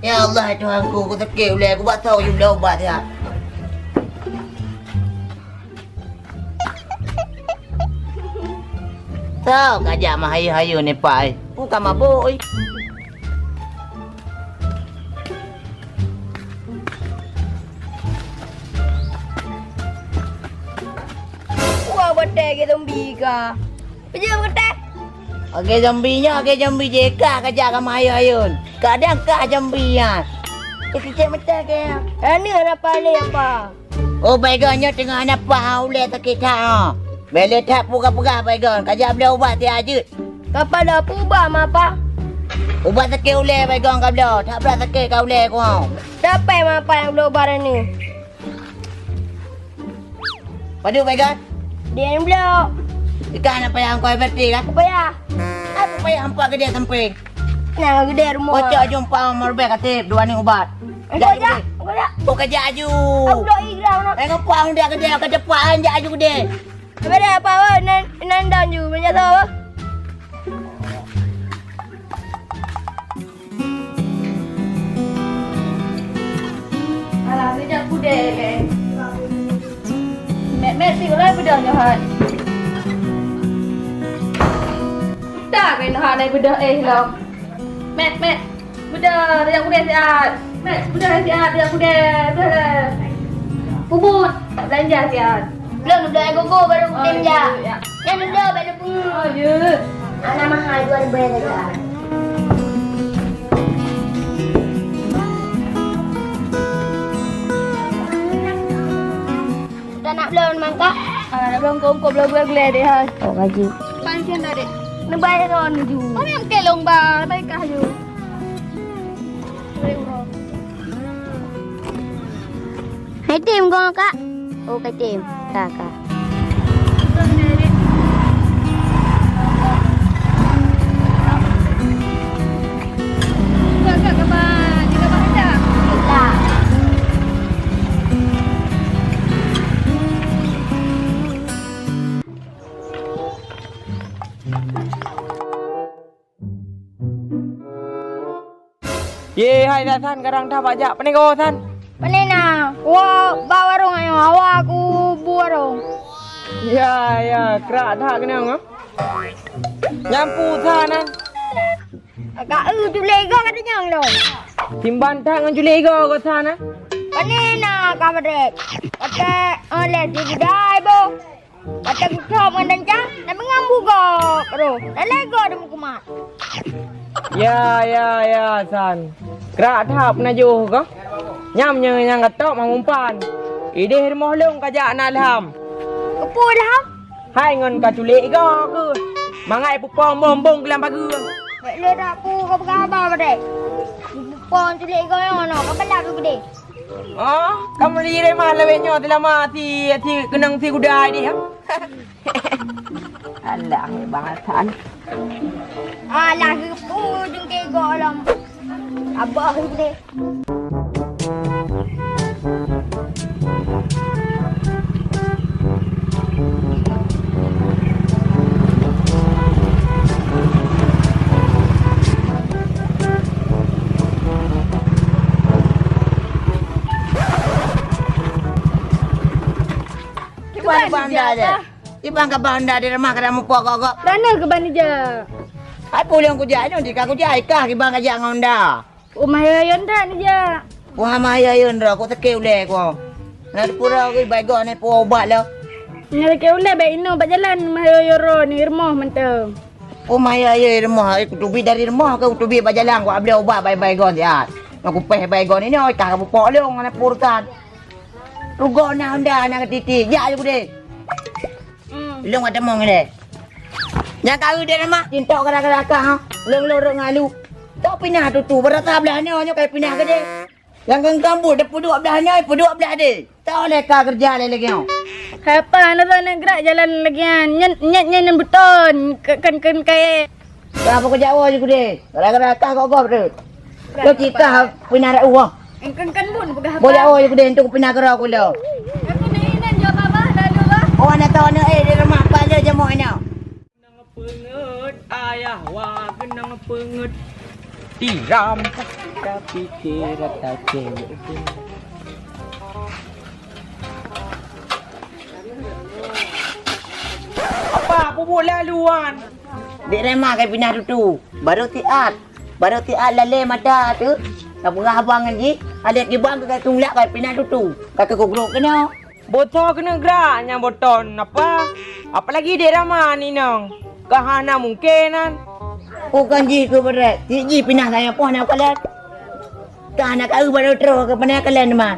Ya Allah Tuhanku, aku sakit boleh. Aku buat tahu you boleh ubat ya. Tahu kajak mah hayu-hayu ni Pak. Bukan mabuk. Wah, betul ke zombie ke? Pergi betul. Okey zombinya, okey zombie jeka kajak kamu hayu-hayun. Kadang kah zombie ya. Kecil macam ke? Ni apa ni apa? Oh baiknya tengah napa haule tak kita. Bele tak pura-pura baiknya. Kajak boleh ubat dia aja. Kapan dah ubah apa? Ubat sakit ule baiknya kau boleh. Tak pernah sakit kau ule kau. Siapa yang apa yang boleh ubah ni? Padu baiknya. Dia yang boleh. Ikan apa yang kau berarti kan? Apa ya? Apa yang hampa ke dia sampai? Nah, gede rumah. Bocok jumpa Morbek katip dua ni ubat. Engkau jak, engkau jak. Bukan jak aju. Aku dah igrau nak. Engkau puang dia ke dia ke depan jak aju gede. Apa dia apa apa? Nandang ju banyak tahu apa? Alah, sejak kuda ke. Mek si ulai bedah jahat. Tak kan nak bedah lah. Mek, bedah yang kuda sihat. Mek, bedah sihat yang kuda. Bedah. Puput, tak belanja sihat. Belum bedah gogo baru belanja. Yang bedah baru pun. Oh, ya. Anak mahal 2,000 saja. Dah nak belum mangkak? Nak belum kongkong belum gue deh ha. Oh gaji. Pansian dah dek. Nak bayar on ju. Oh yang kelong ba, baik kah ju. Hai tim kau kak. Oh kai tim. Kakak. Kakak kapan? Juga baca. Tak. Ye, hai dah San, sekarang dah pajak. Pening kau San? Pening na. Wah, bawa warung ayo. Awak aku buat warung. Ya, kerak dah kena ngam. Nyampu Sanan. Agak tu lega katanya lo. Timban tak dengan julega kau Sanan. Pening na kamarek. Kata les di budai bo. Kata kucap dengan cang. Nak mengambu kau. Karo. Dah lega dah mukumat. Ya, San. Kerak dah pernah juh kau. Nyamnya yang ketok mengumpan. Ide rumah long kajak nak lham. Kepu dah. Hai ngon ka culik kau ke. Mangai pupong bombong kelam pagi. Le dah pu kau berapa badai. Pon culik kau yang mana? Kau belak tu gede. Oh, kamu di remah lewenya telah mati kenang si kuda dia. Alah, hebat San. Alah kepu jengke kau alam. Abah gede. Ibang banda dia. Ibang ke banda di rumah kada mu pok kok. Dana ke bani je. Ai pulang ku jai ni ka ku jai kah ibang kajak ngonda. Rumah yayan dah ni je. Wah maya yun ro ku sakit ule ko. Nak pura ku baik ni pu ubat lah. Ni ke ule baik ino bat jalan rumah yoro ni rumah mentang. Oh maya ye rumah aku tubi dari rumah ke tubi berjalan ku ambil ubat baik-baik gon dia. Aku peh baik gon ini oi kah ku pok long ana purkan. Rugo na honda na titi. Ya je bude. Long ada mong ni. Yang kau di rumah cinta kadang-kadang ha. Long-long ngalu. Tak pindah tu berata belah ni hanya kai pindah ke dia. Yang kambur dah puduk belah ni, puduk belah dia. Tak boleh kah kerja lagi kau. Apa nak gerak jalan lagi nyen beton kan kai. Apa kau jauh je kude. Kadang-kadang kah kau tu. Kau cita pindah uang. Kan bun pegah apa? Boleh awak je kude untuk pindah gerak aku dah. Aku ni nan jawab apa lalu ah. Oh nak tahu ni di rumah apa je jamu ni. Kenang penget ayah wa kenang penget tiram Tapi kira tak cewek. Apa? Pupuk laluan. Dek remah kan pindah tu. Baru tiat. Baru tiat lalai mata tu. Tak pernah abang lagi. Ada kibang ke tunglak kan pindah tu. Kakak kugruk kena. Botol kena geraknya botol. Apa? Apalagi dia ramah ni nong. Kahana mungkin kan. Bukan ji ke berat. Ji pindah saya pun nak kalian. Tak nak kau baru terus ke mana kalian mah.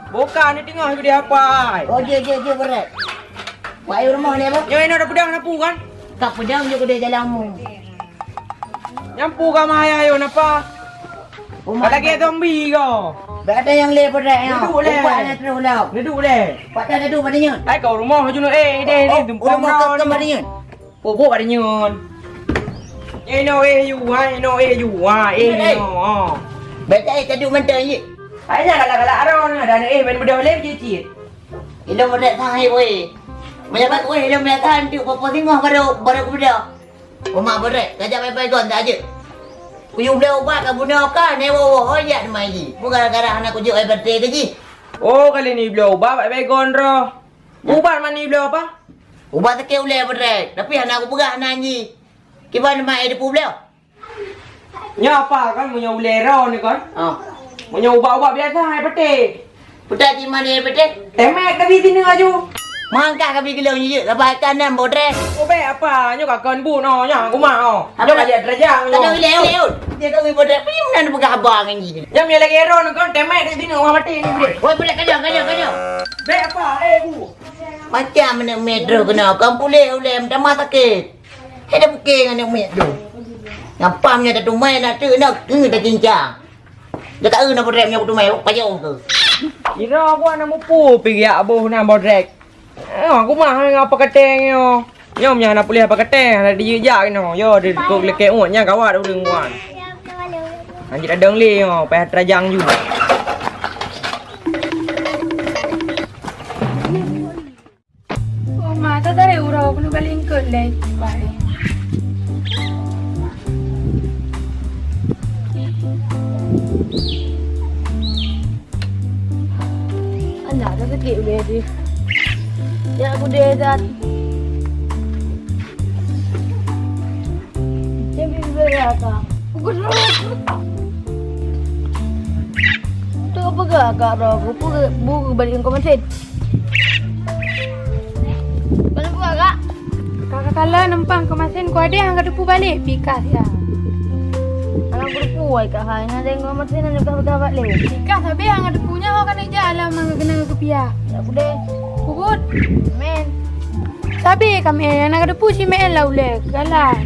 Bukan ni tengah ke dia apa? Oh je berat. Wah rumah ni apa? Yang ini ada pedang napu kan? Tak pedang je dia jalanmu. Nyampu ka mahaya yun apa? Kalagi zombie ko. Berada yang le berat ya. Duduk le. Buat nak terus lah. Duduk le. Patah duduk padanya. Ay kau rumah je ni tumpang Rumah ke padanya. Pupuk ada nyon. You no. Betul tadi mentah je. Ay nya galak-galak aron ada main bedah le cicit. Ilo berat sangai weh. Banyak weh ilo melatan tu apa tengok baru beda. Rumah berat, kajak baik-baik gon tak aja. Kuyu beli ubat ke bunuh kan, newo hoyat mai ji. Bukan gara-gara anak kujuk air birthday ke ji. Oh kali ni beli ubat baik-baik gon ro. Ubat mana ni beli apa? Ubat tak boleh berat, tapi anak aku pegah anak ji. Kiban mai ada beli. Nya apa kan punya ulero ni kan? Punya ubat-ubat biasa hai pete. Putar ji mana air birthday? Temek tapi sini aju. Mangkak kami kilo je, lepas kanan bodre. Oh be apa? Nyo kakon bu no nya aku mau. Nyo kajak terjang Tak no. ada leo. Dia kami bodre, pim nan pegah abang ji. Nya mi lagi ero no kan temek di sini orang mati ni bre. Oi boleh kajak. Be apa? Bu. Macam mana metro kena kan boleh minta mah sakit. Ada buking dengan metro. Ngampamnya tak tumai nak tu nak tak cincang. Dia tak nak bodre punya tumai payau ke. Kira aku nak mupu pergi abuh nak bodrek. Aku mah apa kateng yo. Yo nya nak boleh apa kateng ada dia jak no. Yo dia kok lekek nya kawat dah urang wan. Anjir ada le yo, peh terajang ju. Oh mata tare urau kunu baling ke le. Bye. Anak dah sikit boleh dia. Ya aku dia dah. Jadi berapa? Aku tu apa gak roh? Buku balik kau mesin. Mana buka kak? Kakak kala nempang ke mesin kau ada yang depu balik pikas ya. Anak berpuai kak hanya ada yang mesin yang dekat balik. Pikas habis yang depunya kau kan jalan kena kepiah. Ya aku deh. Pukut, men. Sabi kami anak ada pusi men lah ulek, galah.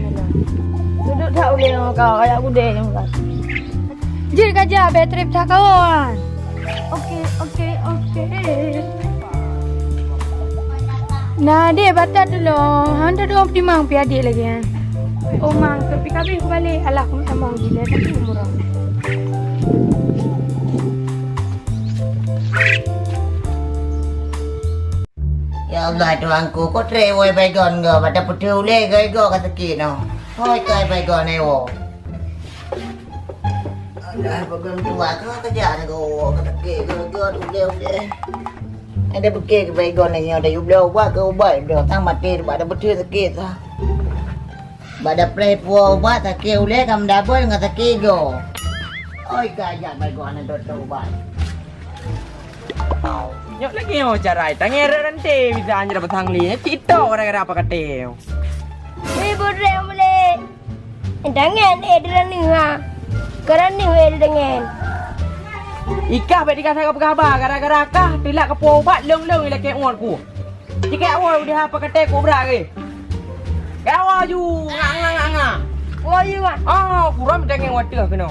Duduk tak ulek dengan kau, kayak aku deh yang kat. Jir kaja, bateri pecah kawan. Okey. Nah dia batat dulu, handa 25 pi adik lagi kan. Oh mang, tapi kami aku balik. Alah aku minta mau gila tapi murah. Ya Allah Tuhanku, kau trewoi baygon ke? Pada putih ule ke ego kata sakit no. Hoi kai baygon ni wo. Allah bagon tua ke kerja ni go kata sakit ke ule. Ada bekik ke baygon ni ada ubah ubat ke ubat dah tang mati pada putih sakit lah. Pada play puas ubat sakit ule kam double dengan sakit go. Hoi kai jak baygon ni doktor ubat. Nyok lagi yo carai tangi rente bisa anjir dapat hangli. Cito gara-gara apa kate. Bodre boleh. Dangan edran ni ha. Karan ni dengan. Ikah baik dikasih ke pegaba gara-gara kah tilak ke obat leung-leung ilak ke uat ku. Jika awak udah apa kate ku berak ke. Kawa ju ngang. Oh iya. Kurang dengan wadah kena.